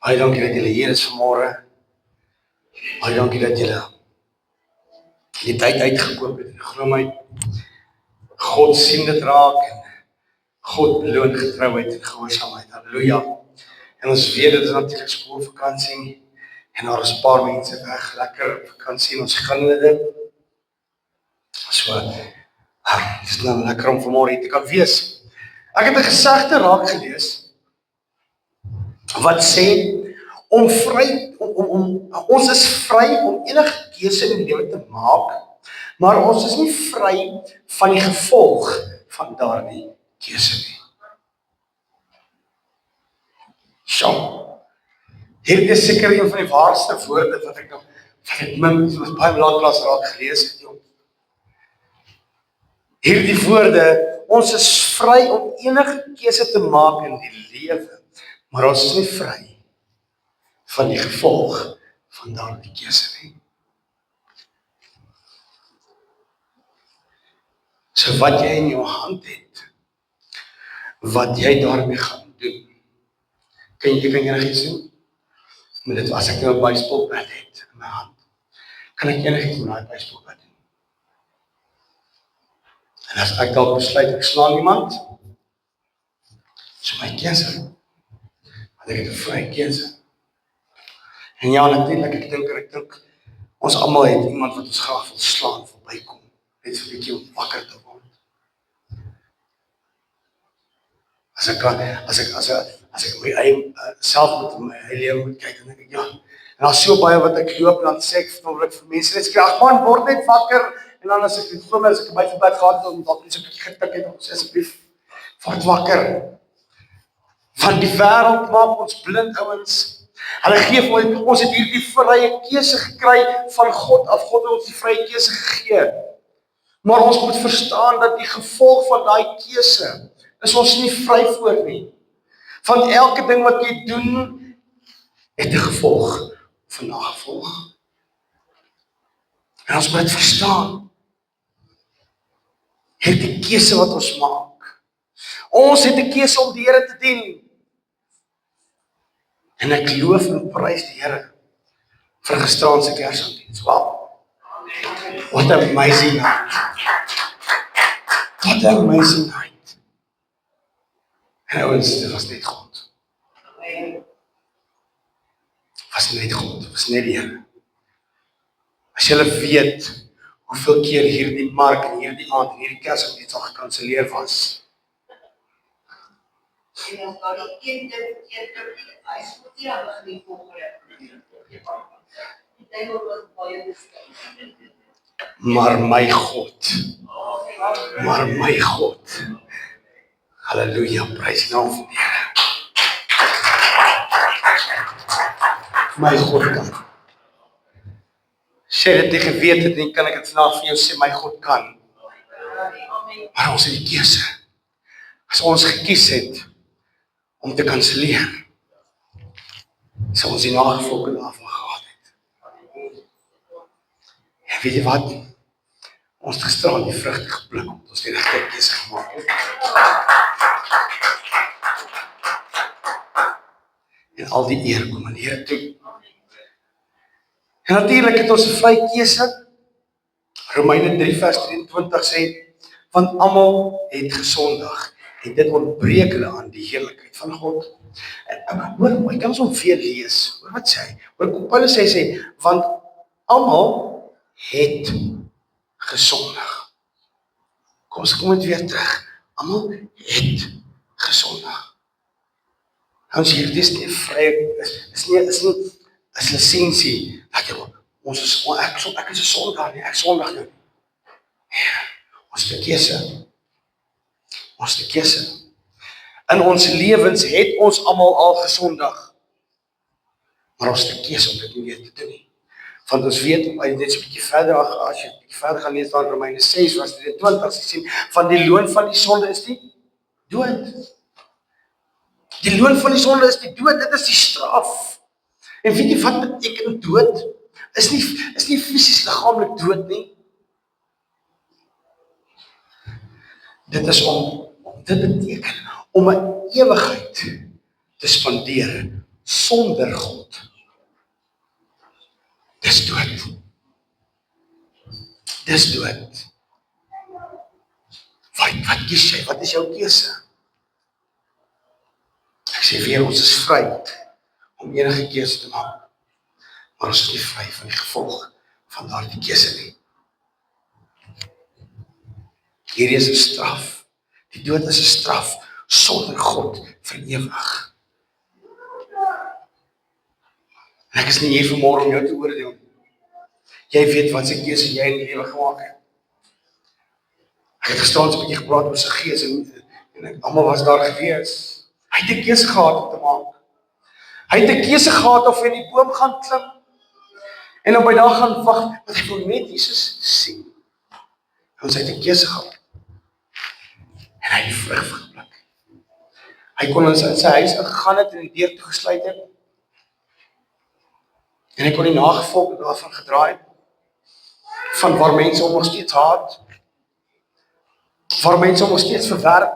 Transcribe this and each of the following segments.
Baie dankie dat julle hier is vanmôre. Baie dankie dat julle die tyd uitgekoop het. Ek glo my, God sien dit raak en God beloon getrouheid en gehoorsaamheid. Halleluja. En ons weet dit is natuurlik skoolvakansie en daar is 'n paar mense weg, lekker op vakansie en ons gaan dit. So, dit is nou lekker om vanmôre hier te kan wees. Ek het 'n gesegde raak gelees wat sê ons is vry om enige keuse in die lewe te maak, maar ons is nie vry van die gevolg van daardie keuse nie. Hierdie is seker een van die waarste woorde wat ek baie laat raak gelees het. Hierdie woorde, ons is vry om enige keuse te maak in die lewe, maar ons is nie vry van die gevolg van daardie keuse nie. So wat jy in jou hand het, wat jy daarmee gaan doen, kan jy enigiets doen? Met dit, as ek nou 'n baseballbat het in my hand, kan ek enigiets met daai baseballbat doen. En as ek dalk besluit ek slaan iemand, so my keuse, want ek het 'n vrye keuse. En ja, natuurlik, ek dink, ons almal het iemand wat ons graag wil slaan, verbykom, net so 'n bietjie om wakker te word. As ek my eie self met my eie lewe moet kyk, dan dink ek, ja, en daar is so baie wat ek loop, en dan sê ek vir mense, net sê, ag man, word net wakker, en dan as ek voel, as ek 'n buitebad gehad het, om dalk net so 'n bietjie getik het, dan sê asseblief, word wakker. Want die wêreld maak ons blind, ouens. Hulle gee vir ons het hierdie vrye keuse gekry van God af. God het ons die vrye keuse gegee. Maar ons moet verstaan dat die gevolg van daai keuse is ons nie vry voor nie. Want elke ding wat jy doen, het 'n gevolg of 'n nagevolg. En ons moet verstaan, hierdie keuse wat ons maak. Ons het 'n keuse om die Here te dien. En ek loof en prys die Here vir gisteraand Kersdiens. Wow. What an amazing night. What an amazing night. En ouens, dit was net God. Was net God, was net die Here. As julle weet hoeveel keer hierdie mark en hierdie aand en hierdie Kersdiens al gekanselleer was. Maar my God, halleluja, prys die naam van die Here. My God kan. Sê dit nie geweet het nie, kan ek dit vandag vir jou sê, my God kan. Maar ons het die keuse. As ons gekies het om te kanselleer, sou ons die nagevolge daarvan gehad het. En weet jy wat? Ons het gisteraan die vrugte gepluk, omdat ons die regte keuse gemaak het. En al die eer kom aan die Here toe. En natuurlik het ons 'n vrye keuse. Romeine 3 vers 23 sê, want almal het gesondig en dit ontbreek hulle aan die heerlikheid van God. En hoor, ek kan ons hom weer lees. Hoor wat sê hy? Hoor, Paulus sê, want almal het gesondig. Kom dit weer terug. Almal het gesondig. Ons hier, dit is nie vrye, is nie lisensie, dat jy, ek is 'n sondaar nie, ek sondig nou. Ons het 'n keuse. Ons het 'n keuse. In ons lewens het ons almal al gesondig. Maar ons het 'n keuse om dit nie weer te doen nie. Want ons weet, net so 'n bietjie verder, as jy 'n bietjie verder gaan lees daar in Romeine 6 vers 23, jy sien, van die loon van die sonde is die dood. Die loon van die sonde is die dood, dit is die straf. En weet jy wat beteken dood? Is nie fisies liggaamlik dood nie. Dit beteken om 'n ewigheid te spandeer sonder God. Dis dood. Dis dood. Wat kies jy? Wat is jou keuse? Ek sê weer, ons is vry om enige keuse te maak. Maar ons is nie vry van die gevolg van daardie keuse nie. Hierdie is 'n straf. Die dood is 'n straf sonder God vir ewig. En ek is nie hier vanmôre om jou te oordeel. Jy weet wat se keuse jy in die lewe gemaak het. Ek het gestaan so 'n bietjie gepraat oor sy gees en almal was daar gewees. Hy het 'n keuse gehad om te maak. Hy het 'n keuse gehad of hy in die boom gaan klim en op by daar gaan wag, want hy wil net Jesus sien. Ons het 'n keuse gehad. En hy het die vrug gepluk. Hy kon in sy huis ingegaan het en die deur toegesluit het. En hy kon die nagevolge daarvan gedraai het. Van waar mense hom nog steeds haat. Waar mense hom nog steeds verwerp.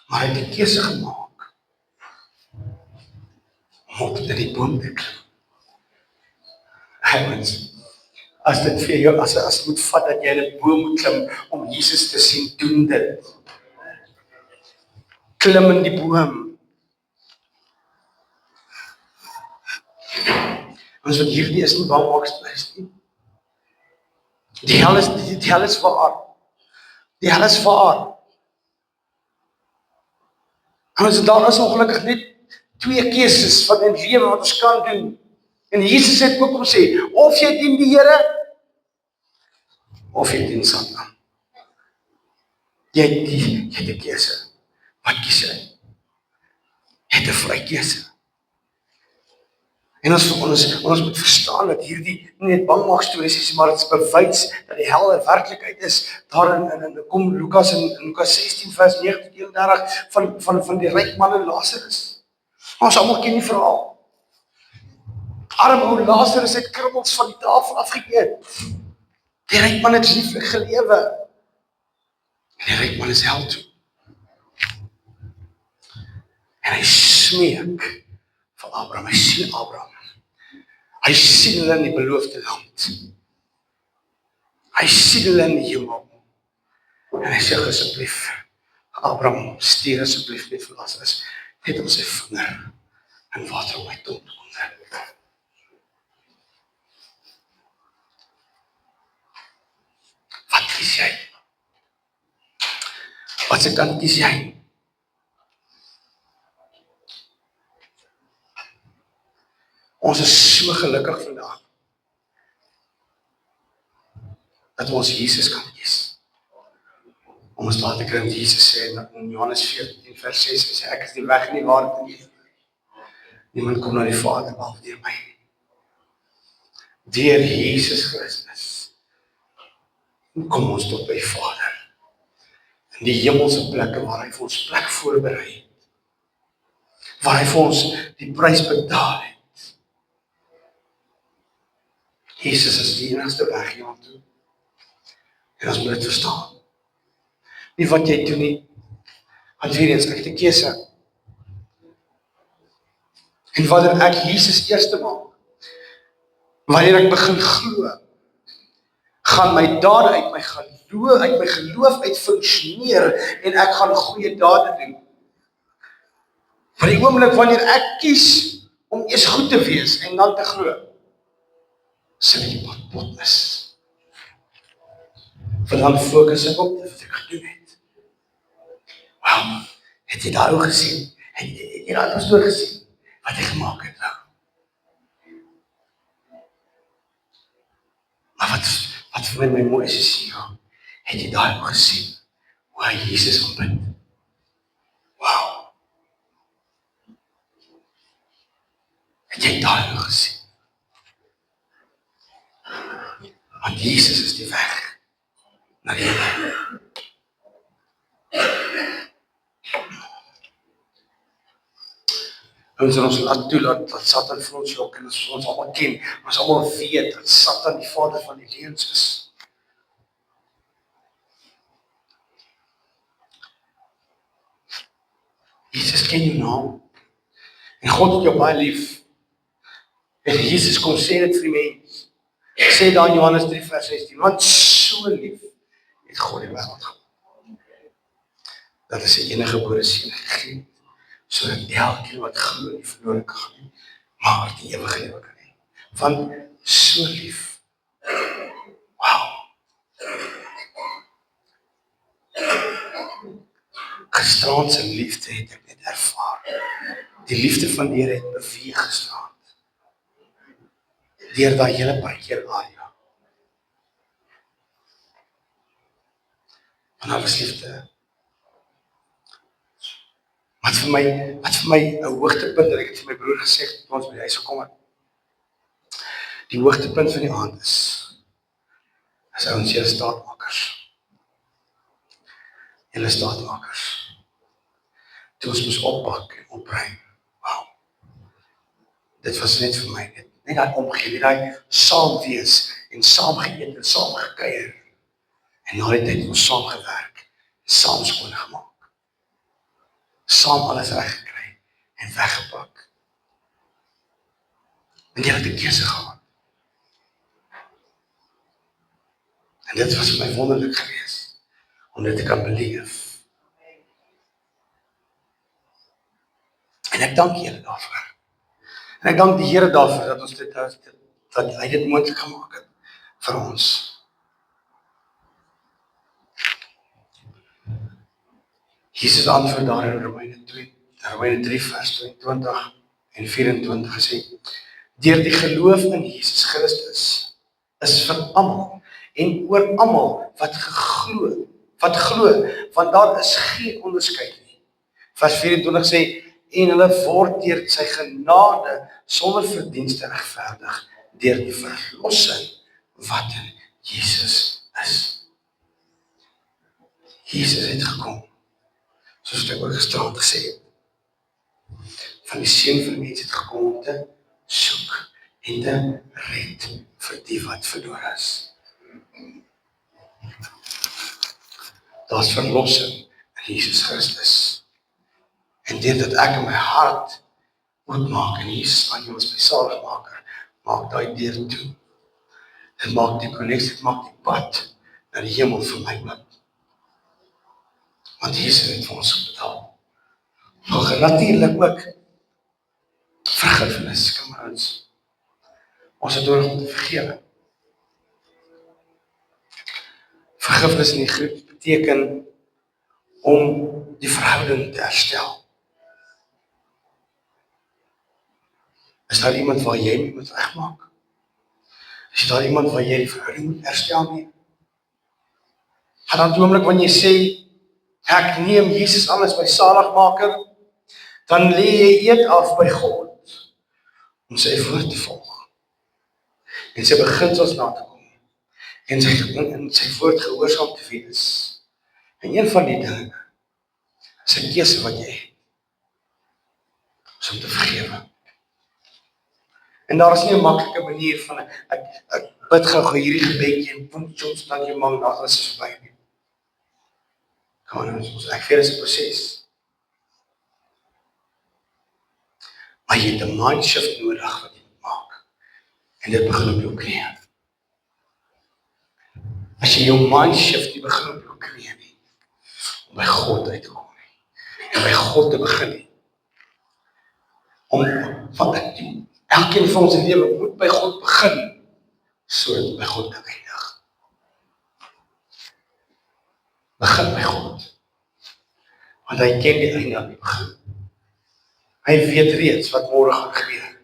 Maar hy het 'n keuse gemaak om op in die boom te klim. As dit vir jou, as jy moet vat dat jy in 'n boom moet klim om Jesus te sien, doen dit. Klim in die boom. Ons wat hierdie is nie bangmaksstories nie. Die hel is waar. Die hel is waar. En ons daar is ongelukkig net 2 keuses van in lewe wat ons kan doen. En Jesus het ook om sê, of jy dien die Here, of jy dien Satan. Jy het 'n keuse. Wat kies jy? Jy het 'n vrye keuse. En ons moet verstaan dat hierdie nie net bangmaakstories is, maar dit is bewys dat die hel 'n werklikheid is. Daar in kom Lukas in Lukas 16 vers 39 van die ryk man en Lazarus. Ons almal ken die verhaal. Arme ou Lazarus het krummels van die tafel afgeëet. Die ryk man het lieflik gelewe. En die ryk man is hel toe. En hy smeek vir Abraham. Hy sien Abraham. Hy sien hulle in die beloofde land. Hy sien hulle in die hemel. En hy sê asseblief, Abraham, stuur asseblief net vir Lazarus, net om sy vinger in water op my tong te onder. Wat kies jy? Wat se kant kies jy? Ons is so gelukkig vandag dat ons Jesus kan kies. Om ons laat te kry wat Jesus sê in Johannes 14 vers 6, hy sê ek is die weg en die waarheid en die lewe. Niemand kom na die Vader behalwe deur my. Deur Jesus Christus kom ons tot by Vader. In die hemelse plekke waar hy vir ons plek voorberei het. Waar hy vir ons die prys betaal het. Jesus is die enigste weg hiernaartoe. En ons moet dit verstaan. Nie wat jy doen nie, want weer eens, ek het 'n keuse. En wanneer ek Jesus eerste maak, wanneer ek begin glo, gaan my dade uit my geloof uit funksioneer en ek gaan goeie dade doen. Van die oomblik wanneer ek kies om eers goed te wees en dan te glo, sal die pot is. Want dan fokus ek op wat ek gedoen het. Wauw, het jy daar ook gesien? Het jy daar pastoor gesien? Wat hy gemaak het nou? Maar wat vir my mooi is hier, het jy daar ook gesien? Hoe hy Jesus aanbid? Wauw. Het jy daar ook gesien? Want Jesus is die weg na die hemel. Ons laat toelaat dat Satan vir ons jok en ons allemaal ken, ons allemaal weet dat Satan die vader van die leuns is. Jesus ken jou naam En God het jou baie lief. En Jesus kom sê dit vir die mens. Sê daar in Johannes 3 vers 16, want so lief het God die wêreld gehad. Dat is sy enige gebore seun gegee het, sodat elkeen wat glo nie verlore kan gaan nie, maar die ewige lewe kan hê. Want so lief. Wow. Gisterand se liefde het ek net ervaar. Die liefde van die Here het beweeg gisterand. Deur daai hele parkeer area. En daar was liefde. Wat vir my 'n hoogtepunt, dat ek het vir my broer gesê toe ons by die huis gekom het. Die hoogtepunt van die aand is ouens, julle staatmakers. Julle staatmakers. Toe ons moes oppak en opruim. Wow. Dit was net vir my, net daai omgee, net daai saam wees en saam geëet en saam gekuier. En na die tyd het ons saam gewerk, saam skoon gemaak. Saam alles reg gekry en weggepak. En jy het 'n keuse gehad. En dit was vir my wonderlik geweest, om dit te kan beleef. En ek dank julle daarvoor. En ek dank die Here daarvoor dat ons dat hy dit moontlik gemaak het vir ons. Jesus antwoord daar in Romeine 3 vers 22 en 24 gesê, deur die geloof in Jesus Christus is vir almal en oor almal wat glo, want daar is geen onderskeid nie. Vers 24 sê, en hulle word deur sy genade sonder verdienste regverdig deur die verlossing wat in Jesus is. Jesus het gekom, soos ek ook gisterand gesê het, van die seun van die mens het gekom om te soek en te red vir die wat verlore is. Daar's verlossing in Jesus Christus. En dit ek in my hart oopmaak en Jesus aan jou as my saligmaker, maak daai deur toe. En maak die konneksie, dit maak die pad na die hemel vir my pad. Want Jesus het vir ons betaal. Maar natuurlik ook vergifnis, kom ons. Ons het nodig om te vergewe. Vergifnis in die Grieks beteken om die verhouding te herstel. Is daar iemand waar jy mee moet regmaak? Is daar iemand waar jy die verhouding moet herstel mee? Gaan dan die oomblik wanneer jy sê, ek neem Jesus aan as my saligmaker, dan lê jy eed af by God om sy woord te volg. En sy beginsels na te kom. En sy woord gehoorsaam te wees. En een van die dinge is 'n keuse wat jy het, is om te vergewe. En daar is nie 'n maklike manier van ek bid gou hierdie gebedjie en puntjies dan jy man alles is verby nie. Ek weet dit is 'n proses. Maar jy het 'n mind shift nodig wat jy moet maak. En dit begin op jou knieë. As jy jou mind shift nie begin op jou knieë nie, om by God uit te kom nie, en by God te begin nie, om van elkeen van ons lewe moet by God begin, sodat by God kan eindig. Begin by God. Want hy ken die einde aan die begin. Hy weet reeds wat môre gaan gebeur.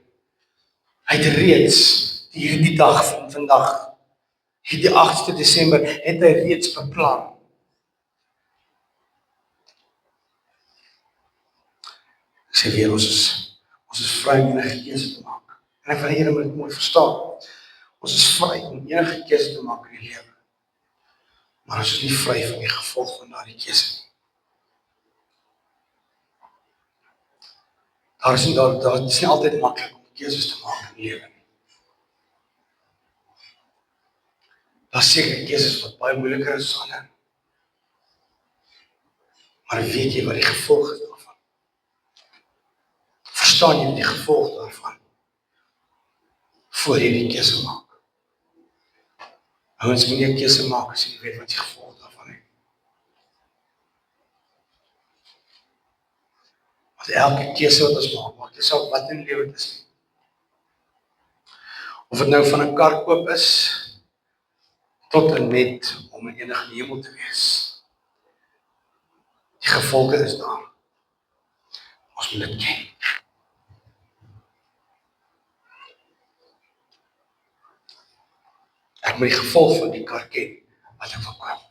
Hy het reeds hierdie dag van vandag, hierdie 8de Desember, het hy reeds beplan. Ek sê weer, ons is vry om enige keuse te maak. En ek wil die Here moet mooi verstaan. Ons is vry om enige keuse te maak in die lewe. Maar ons is nie vry van die gevolg van daardie keuse nie. Daar is nie altyd maklik om keuses te maak in die lewe nie. Daar is seker keuses wat baie moeiliker is as ander. Maar weet jy wat die gevolg is daarvan? Verstaan jy die gevolg daarvan? Voor jy die keuse maak. Ouens moet jy 'n keuse maak as jy nie weet wat die gevolg daarvan is. Want elke keuse wat ons maak nie saak wat in die lewe dit is nie. Of dit nou van 'n kar koop is, tot en met om in enige hemel te wees. Die gevolge is daar. Ons moet dit ken. Ek moet die gevolg van die kar ken, wat ek wil koop.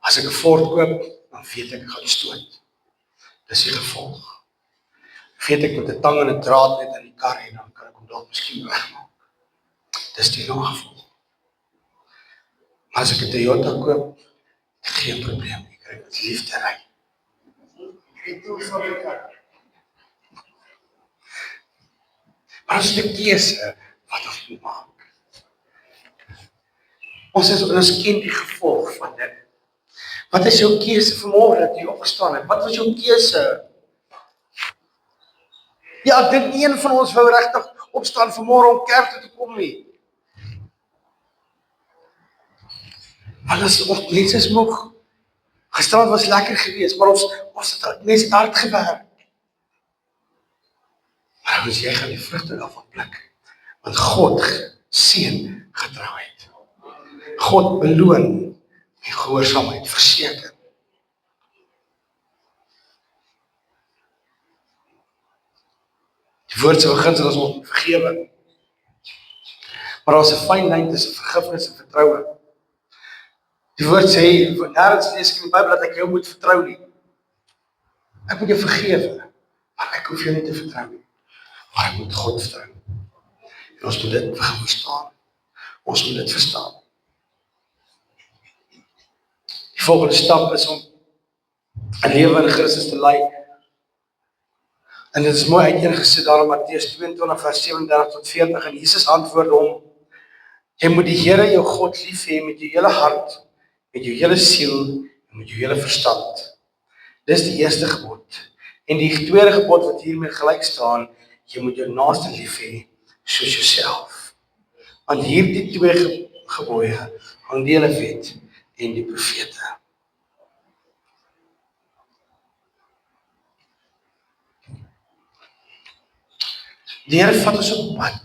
As ek 'n Ford koop, dan weet ek gaan stoot. Dis die gevolg. Weet ek met 'n tang en 'n draad net in die kar en dan kan ek hom dalk miskien wegmaak. Dis die nagevolg. Maar as ek 'n Toyota koop, geen probleem nie, kry ek met liefde ry. Maar as 'n keuse wat ons moet maak. Ons ken die gevolg van dit. Wat is jou keuse vanmôre dat jy opgestaan het? Wat was jou keuse? Ja, ek dink nie een van ons wou regtig opstaan vanmôre om kerk toe te kom nie. Want ons mense is moeg. Gisterand was lekker geweest, maar ons het net hard gewerk. Maar as jy gaan die vrugte daarvan pluk, want God seën getrouheid. God beloon die gehoorsaamheid, verseker. Die woord se beginsel is ons vergewe. Maar daar's 'n fyn lyn tussen vergifnis en vertroue. Die woord sê, nêrens lees ek in die Bybel dat ek jou moet vertrou nie. Ek moet jou vergewe, maar ek hoef jou nie te vertrou nie. Maar ek moet God vertrou. En ons moet dit verstaan. Ons moet dit verstaan. Die volgende stap is om 'n lewe in Christus te lei. En dit is mooi uiteengesit daar in Matteus 22 vers 37 tot 40 en Jesus antwoord hom: Jy moet die Here jou God lief hê met jou hele hart, met jou hele siel en met jou hele verstand. Dis die eerste gebod. En die tweede gebod wat hiermee gelyk staan, jy moet jou naaste lief hê soos jouself. Want hierdie twee gebooie hang die hele wet en die profete. Die Here vat ons op pad.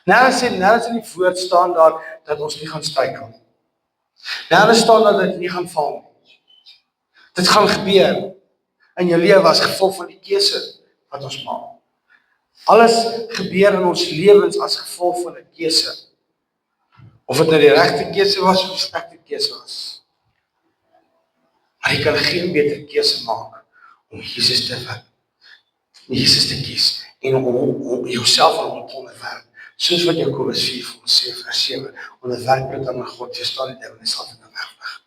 Nêrens in die woord staan daar dat ons nie gaan struikel. Nêrens staan daar dat jy nie gaan val nie. Dit gaan gebeur in jou lewe as gevolg van die keuse wat ons maak. Alles gebeur in ons lewens as gevolg van 'n keuse. Of dit nou die regte keuse was of die slegte keuse was. Maar jy kan geen beter keuse maak om Jesus te kies en om jouself aan hom te onderwerp. Soos wat Jakobus 4 vir ons sê, vers 7, onderwerp dit aan God, jy staan die duiwel en hy sal dit nou weg.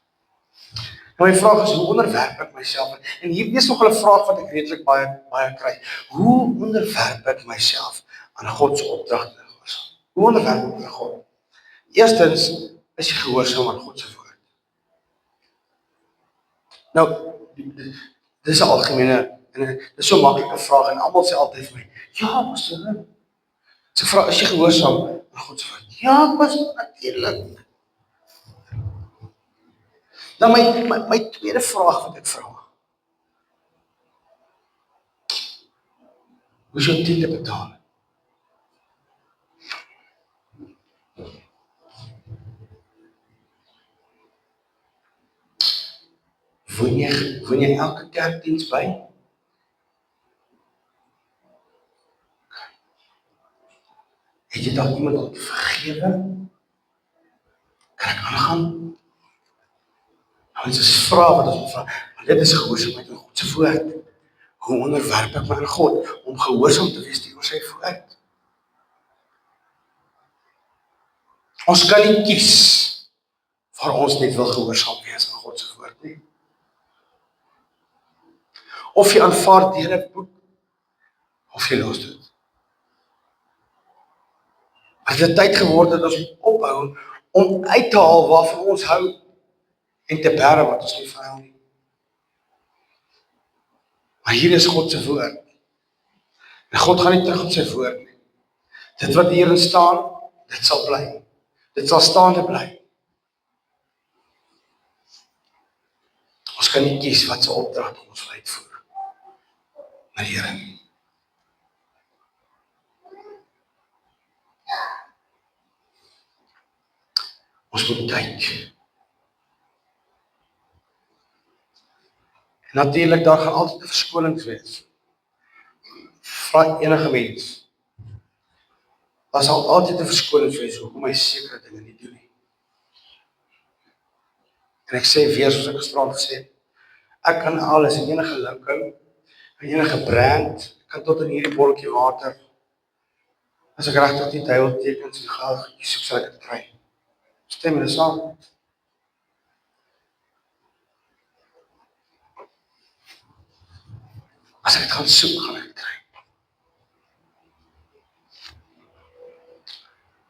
Nou my vraag is, hoe onderwerp ek myself? En hier is nog 'n vraag wat ek redelik baie kry. Hoe onderwerp ek myself aan God se opdragte? Hoe onderwerp ek aan God? Eerstens is jy gehoorsaam aan God se woord. Nou, dis 'n algemene en dis so 'n maklike vraag en almal sê altyd vir my, ja, pastor. Sy vra, is jy gehoorsaam aan God se woord? Ja, pastor, natuurlik. Dan my tweede vraag wat ek vra. Hoe is jou tiende betaal? Woon jy elke kerkdiens by? Het jy dalk iemand om te vergewe? Kan ek aangaan? Ons is vrae wat ons vra, maar dit is gehoorsaamheid aan God se woord. Hoe onderwerp ek my aan God om gehoorsaam te wees teenoor sy woord? Ons kan nie kies waar ons net wil gehoorsaam wees aan God se woord nie. Of jy aanvaar deur 'n boek, of jy los dit. As dit tyd geword het, ons moet ophou om uit te haal waarvan ons hou en te bære wat ons nie verhou nie. Maar Maar hier is God se woord. En God gaan nie terug op sy woord nie. Dit wat hierin staan, dit sal bly. Dit sal staande bly. Ons kan nie kies wat se opdrag ons wil uitvoer. Maar die Here nie. Ons moet kyk. En natuurlik, daar gaan altyd 'n verskonings wees. Vra enige mens. Daar sal altyd 'n verskonings wees hoekom hy sekere dinge nie doen nie. En ek sê weer soos ek gisterand gesê het, ek kan alles in enige local, in enige brand, ek kan tot in hierdie botteltjie water. As ek regtig die duiwel tekens en geld soek, sal ek dit kry. Stem julle saam? As ek dit gaan soek, gaan ek dit kry.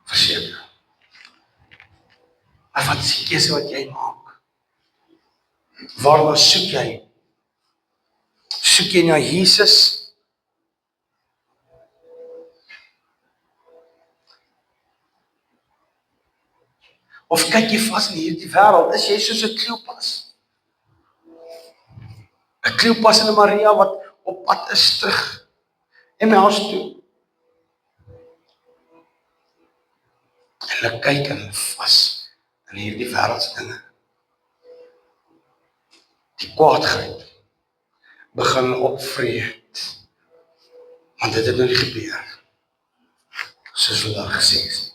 Verseker. Maar wat is die keuse wat jy maak? Waarna soek jy? Soek jy na Jesus? Of kyk jy vas in hierdie wêreld? Is jy soos 'n Kleopas? 'n Kleopas en 'n Maria wat op pad is terug Emmaus toe. En hulle kyk en vas in hierdie wêreldse dinge. Die kwaadheid begin opvreet. Want dit het nou nie gebeur. Soos hulle daar gesê is.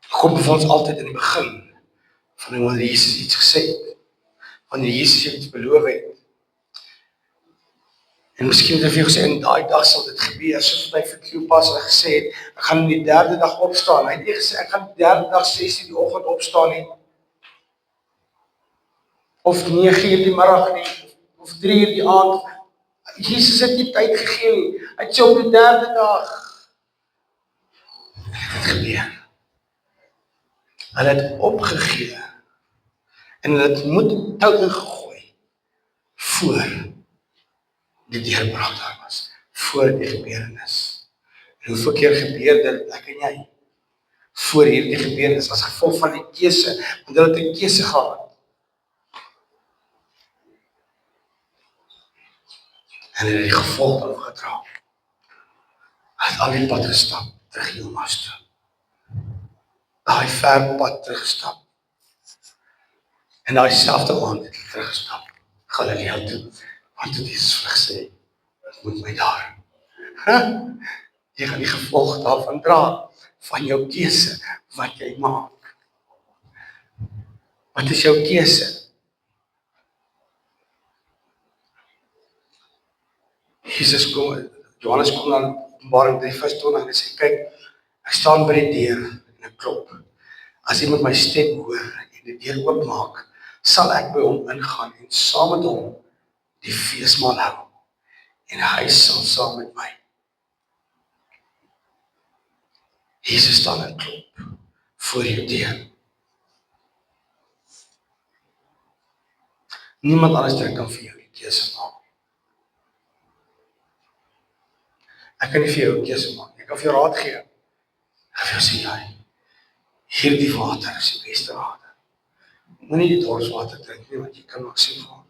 God bevind ons altyd in die begin van wanneer Jesus iets gesê het. Wanneer Jesus iets beloof het. En miskien het hy vir jou gesê, in daai dag sal dit gebeur, soos wat hy vir Kleopas gesê het, ek gaan in die 3de dag opstaan. Hy het nie gesê, ek gaan die 3de dag 6:00 die oggend opstaan nie. Of 9:00 die middag nie, of 3:00 die aand. Jesus het nie tyd gegee nie. Hy het sê op die 3de dag. Dit gebeur. Hulle het opgegee. En hulle het moed tou ingegooi. Voor die deurbraak daar was. Voor die gebeurtenis. En hoeveel keer gebeur dit, ek en jy? Voor hierdie gebeurtenis, as gevolg van die keuse, want hulle het 'n keuse gehad. En hulle het die gevolg opgedra. Hy het al die pad gestap, terug Emmaus toe. Daai ver pad teruggestap. En daai selfde aand het hy teruggestap, Galilea toe. Want toe Jesus gesê, moet my daar. Jy gaan die gevolg daarvan dra, van jou keuse, wat jy maak. Wat is jou keuse? Jesus kom, Johannes kom na Openbaring 3:20 en hy sê, kyk, ek staan by die deur en ek klop. As iemand my stem hoor en die deur oopmaak, sal ek by hom ingaan en saam met hom die feesmaal hou. En hy sal saam met my. Jesus staan en klop voor jou deur. Niemand anders kan vir jou die keuse maak. Ek kan nie vir jou 'n keuse maak. Ek kan vir jou raad gee. Ek kan vir jou sê, jy, hierdie water is die beste water. Moenie die dorswater drink nie, want jy kan ook sien van.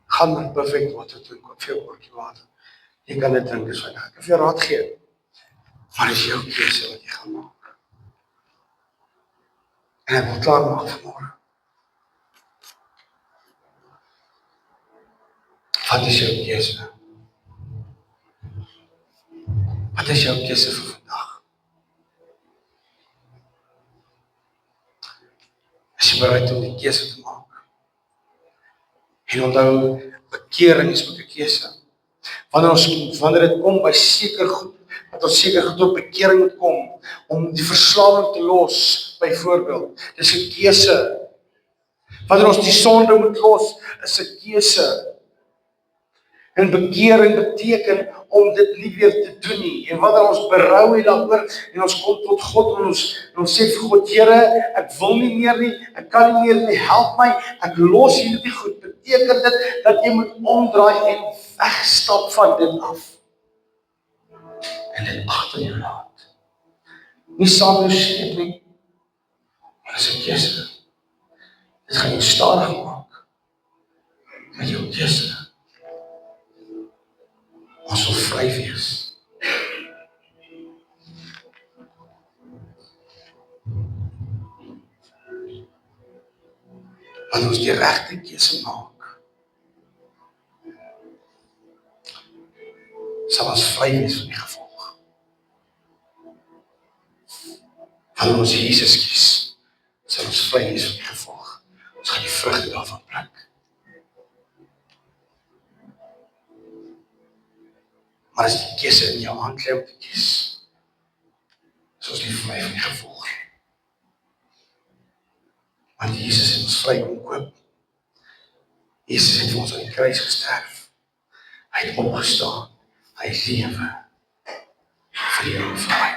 Gaan maar perfect water toe, koop vir jou botteltjie water. Jy kan dit drink, dis veilig. Ek kan vir jou raad gee. Maar dit is jou keuse wat jy gaan maak. En ek wil klaar maak vanmôre. Wat is jou keuse? Wat is jou keuse vir vandag? Is jy bereid om die keuse te maak? En onthou, bekering is ook 'n keuse. Wanneer dit kom by seker goed, dat ons seker goed op bekering moet kom, om die verslawing te los, byvoorbeeld, dis 'n keuse. Wanneer ons die sonde moet los, is 'n keuse. En bekering beteken om dit nie weer te doen nie. En wanneer ons berou het daaroor en ons kom tot God en ons sê vir God, Here, ek wil nie meer nie, ek kan nie meer nie, help my, ek los hierdie goed. Beteken dit dat jy moet omdraai en wegstap van dit af. En dit agter jou laat. Nie saam jou sleep nie, maar dis 'n keuse. Dit gaan jou stadig maak met jou keuse. Ons wil vry wees. Wanneer ons die regte keuse maak, sal ons vry wees van die gevolg. Wanneer ons Jesus kies, sal ons vry wees van die gevolg. Ons gaan die vrugte daarvan pluk. Maar as die keuse in jou hand lê om te kies, is ons nie vry van die gevolg. Want Jesus het ons vry kom koop. Jesus het vir ons aan die kruis gesterf. Hy het opgestaan. Hy lewe vir jou en vir my.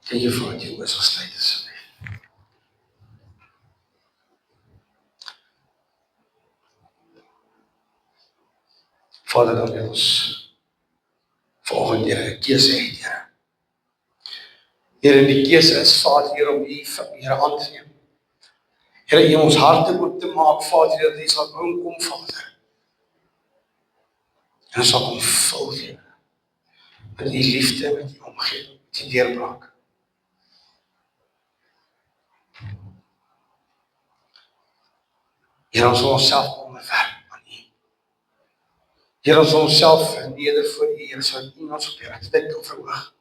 Kan jy voor die oor gesluit asseblief? Vader, dan wil ons volgende Here 'n keuse hê, Here. Here, die keuse is, Vader, Here, om U Here aan te neem. Here, U ons harte oop te maak, Vader, dat U sal inkom, Vader. En ons sal kom vul, Here, met U liefde, met U omgewing, met U deurbraak. Here, ons wil onsself onderwerp aan U. Here, ons wil onsself verneder voor U, Here, sodat U ons op die regte tyd kan verhoog.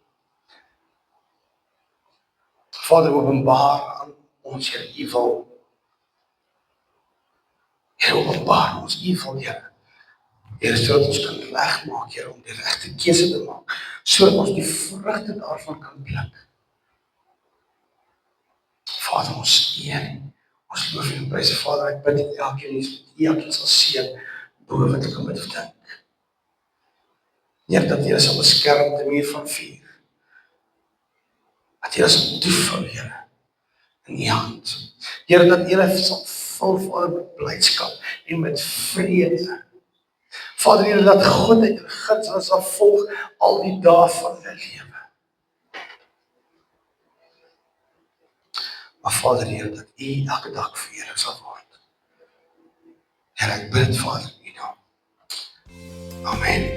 Vader, openbaar aan ons, Here, U wil. Here, openbaar ons U wil, Here. Here, sodat ons kan regmaak, Here, om die regte keuse te maak, sodat ons die vrugte daarvan kan pluk. Vader, ons eer, ons loof en prys, Vader, ek bid dat elkeen sal seën, bo wat ek kan bid of dink. Here, dat Here sal beskerm te muur van vuur. Dat Here sal toevou, Here, in U hand. Here, dat Here sal vul, Vader, met blydskap en met vrede. Vader, Here, dat goedheid en guns sal volg al die dae van my lewe. Maar Vader, Here, dat U elke dag verheerlik sal word. Here, ek bid, Vader, in U naam. Amen.